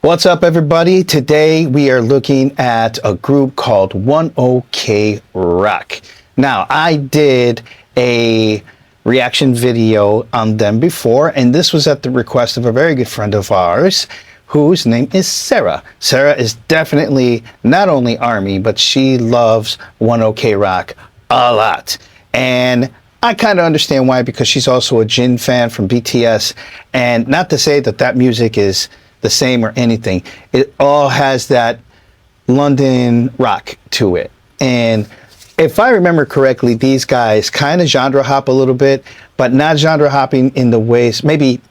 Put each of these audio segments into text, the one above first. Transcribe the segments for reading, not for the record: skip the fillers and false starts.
What's up, everybody? Today we are looking at a group called oneokrock. Now, I did a reaction video on them before, and this was at the request of a very good friend of ours whose name is Sarah. Sarah is definitely not only Army, but she loves oneokrock a lot. And I kind of understand why, because she's also a Jin fan from BTS. And not to say that that music is the same or anything. It all has that London rock to it. And if I remember correctly, these guys kind of genre hop a little bit, but not genre hopping in the ways, maybe,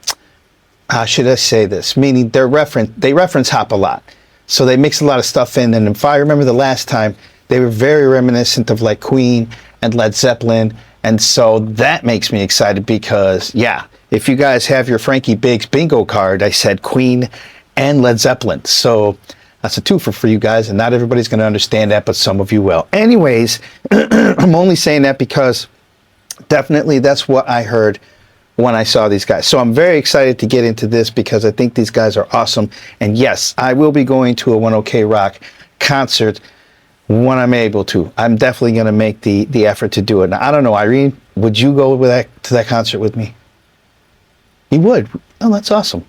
how should I say this? Meaning they reference hop a lot. So they mix a lot of stuff in. And if I remember the last time, they were very reminiscent of like Queen and Led Zeppelin. And so that makes me excited because, yeah, if you guys have your Frankie Biggz bingo card, I said Queen and Led Zeppelin. So that's a twofer for you guys, and not everybody's going to understand that, but some of you will. Anyways, I'm only saying that because definitely that's what I heard when I saw these guys. So I'm very excited to get into this because I think these guys are awesome. And yes, I will be going to a oneokrock concert when I'm able to. I'm definitely going to make the effort to do it. Now, I don't know, Irene, would you go to that concert with me? You would? Oh, that's awesome.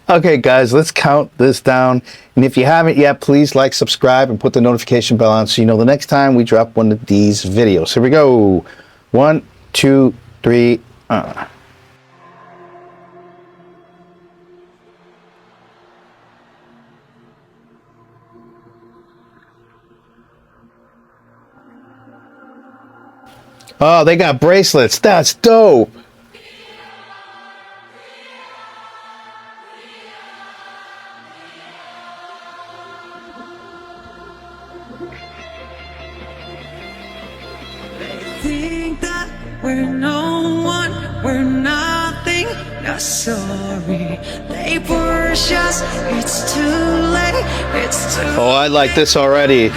Okay, guys, let's count this down. And if you haven't yet, please like, subscribe, and put the notification bell on so you know the next time we drop one of these videos. Here we go. 1, 2, 3. Oh, they got bracelets. That's dope. Think that we're no one, we're nothing, not sorry. They push us, it's too late, it's too late. Oh, I like this already.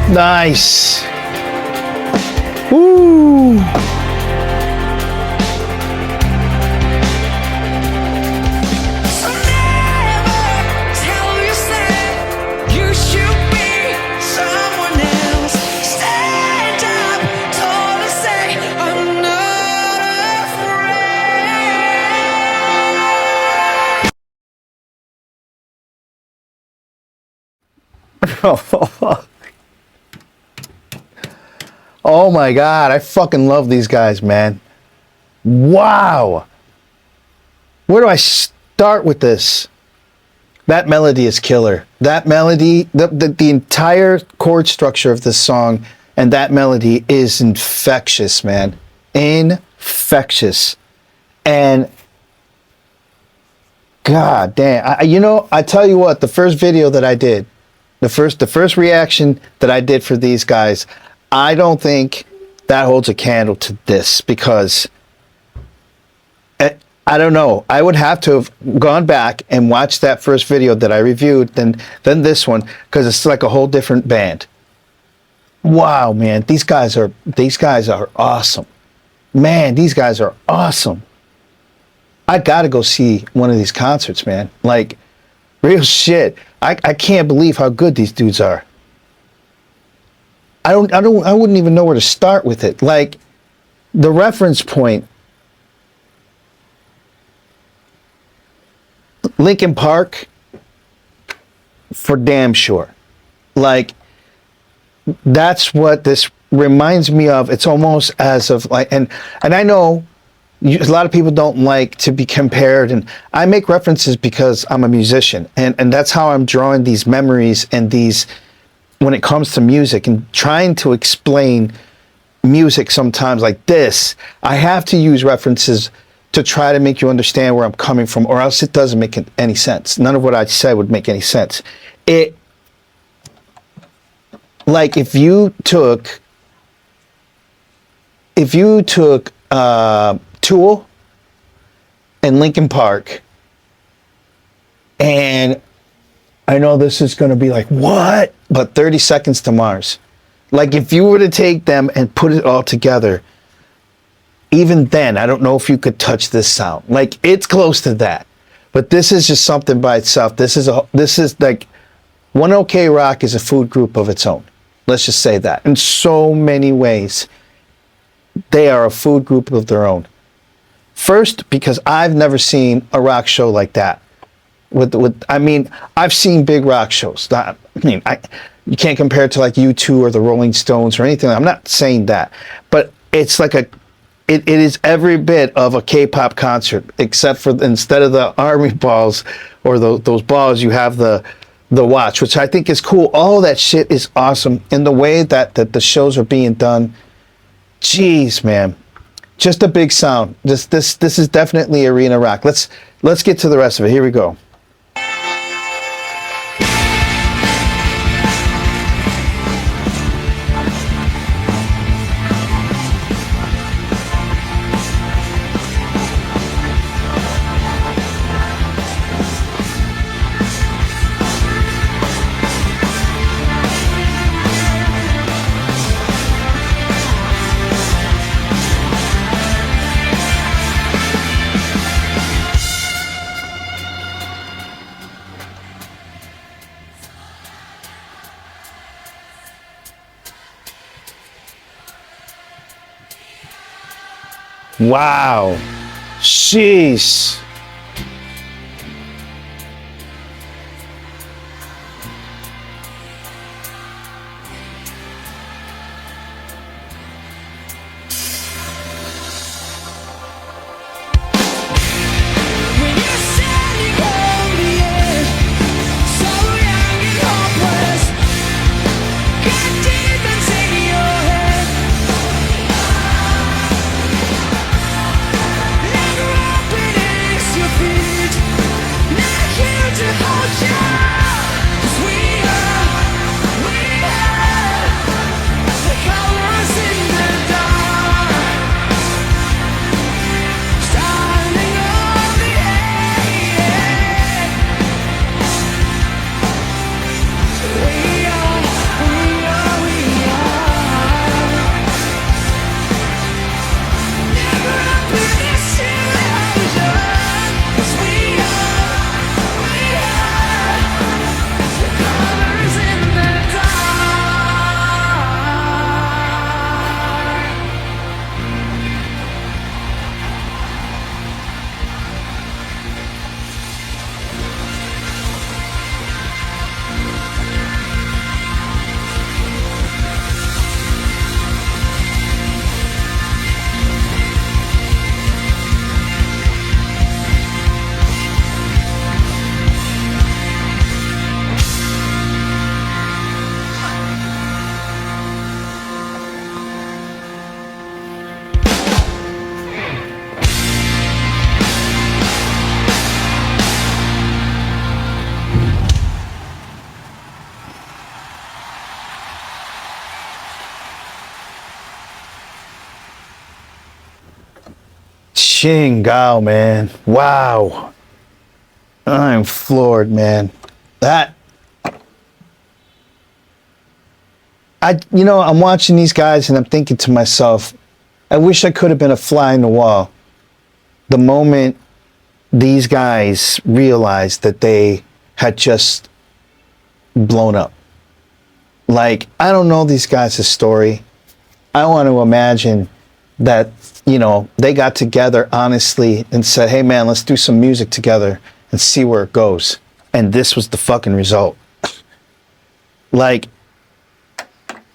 Nice. Woo. Oh my God, I fucking love these guys, man. Wow. Where do I start with this? That melody is killer. That melody, the entire chord structure of this song and that melody is infectious, man. Infectious. And God damn, I tell you what, the first video that I did, the first reaction that I did for these guys, I don't think that holds a candle to this, because I don't know. I would have to have gone back and watched that first video that I reviewed, then this one, because it's like a whole different band. Wow, man, these guys are awesome. Man, these guys are awesome. I gotta go see one of these concerts, man. Like, real shit. I can't believe how good these dudes are. I wouldn't even know where to start with it. Like, the reference point, Linkin Park, for damn sure. Like, that's what this reminds me of. It's almost as of like, and I know a lot of people don't like to be compared, and I make references because I'm a musician, and that's how I'm drawing these memories and these, when it comes to music and trying to explain music sometimes like this, I have to use references to try to make you understand where I'm coming from, or else it doesn't make any sense. None of what I said would make any sense. Like if you took Tool and Linkin Park, and I know this is going to be like, what? But 30 Seconds to Mars. Like if you were to take them and put it all together, even then, I don't know if you could touch this sound. Like it's close to that, but this is just something by itself. This is like One OK Rock is a food group of its own. Let's just say that. In so many ways, they are a food group of their own. First, because I've never seen a rock show like that. I mean, I've seen big rock shows. You can't compare it to like U2 or the Rolling Stones or anything. I'm not saying that, but it's like it is every bit of a K-pop concert, except for instead of the army balls or those balls, you have the watch, which I think is cool. All that shit is awesome. And the way that the shows are being done, jeez, man, just a big sound. This is definitely arena rock. Let's get to the rest of it. Here we go. Wow. Jeez. Chingao, man. Wow. I'm floored, man. I'm watching these guys and I'm thinking to myself, I wish I could have been a fly in the wall the moment these guys realized that they had just blown up. Like, I don't know these guys' story. I want to imagine that, they got together honestly and said, hey man, let's do some music together and see where it goes. And this was the fucking result. Like,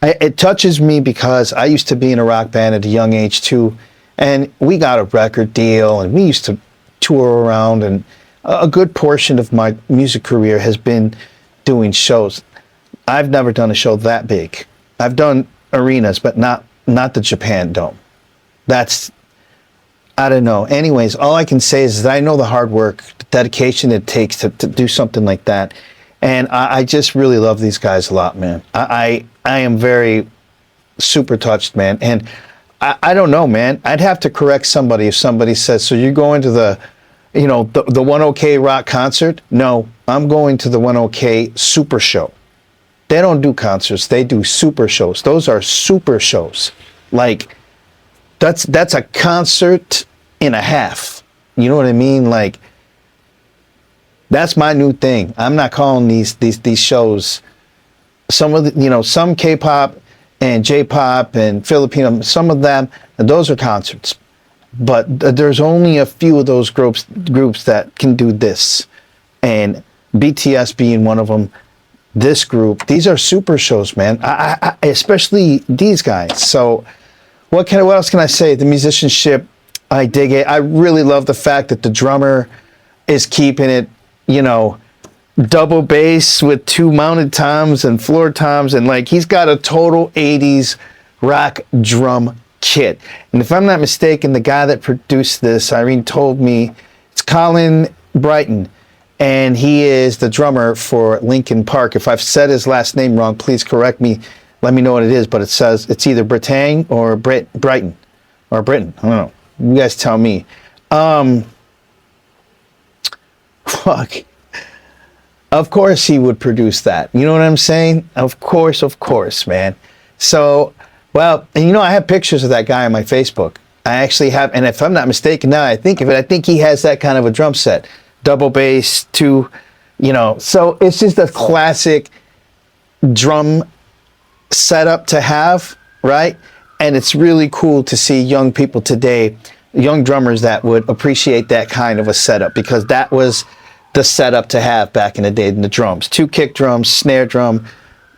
it touches me because I used to be in a rock band at a young age too. And we got a record deal and we used to tour around, and a good portion of my music career has been doing shows. I've never done a show that big. I've done arenas, but not the Japan Dome. I don't know. Anyways, all I can say is that I know the hard work, the dedication it takes to do something like that. And I just really love these guys a lot, man. I am very super touched, man. And I don't know, man. I'd have to correct somebody if somebody says, so you're going to the OneOK Rock concert? No, I'm going to the OneOK Super Show. They don't do concerts. They do super shows. Those are super shows. Like, that's a concert and a half. You know what I mean? Like, that's my new thing. I'm not calling these shows. Some of the, some K-pop and J-pop and Filipino, some of them, and those are concerts. But there's only a few of those groups that can do this. And BTS being one of them. This group, these are super shows, man. I especially these guys. So what else can I say? The musicianship, I dig it. I really love the fact that the drummer is keeping it, double bass with 2 mounted toms and floor toms, and like he's got a total 80s rock drum kit. And if I'm not mistaken, the guy that produced this, Irene told me, it's Colin Brighton. And he is the drummer for Linkin Park. If I've said his last name wrong, please correct me. Let me know what it is. But it says it's either Britain or Brighton or Britain. I don't know. You guys tell me. Fuck. Of course he would produce that. You know what I'm saying? Of course, man. So, well, and I have pictures of that guy on my Facebook. I actually have, and if I'm not mistaken, now I think of it, I think he has that kind of a drum set. Double bass, 2, so it's just a classic drum setup to have, right? And it's really cool to see young people today, young drummers that would appreciate that kind of a setup, because that was the setup to have back in the day in the drums. 2 kick drums, snare drum,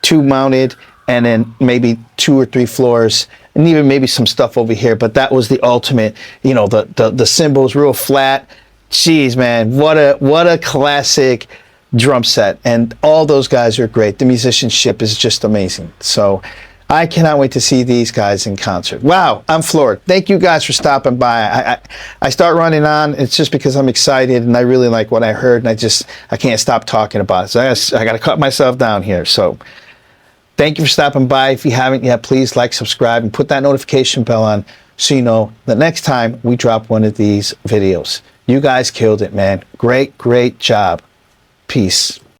2 mounted, and then maybe 2 or 3 floors, and even maybe some stuff over here. But that was the ultimate, the cymbals real flat. Jeez, man, what a classic drum set. And all those guys are great. The musicianship is just amazing. So I cannot wait to see these guys in concert. Wow, I'm floored. Thank you guys for stopping by. I start running on. It's just because I'm excited and I really like what I heard, and I can't stop talking about it. So I got to cut myself down here. So thank you for stopping by. If you haven't yet, please like, subscribe, and put that notification bell on so you know the next time we drop one of these videos. You guys killed it, man. Great job. Peace.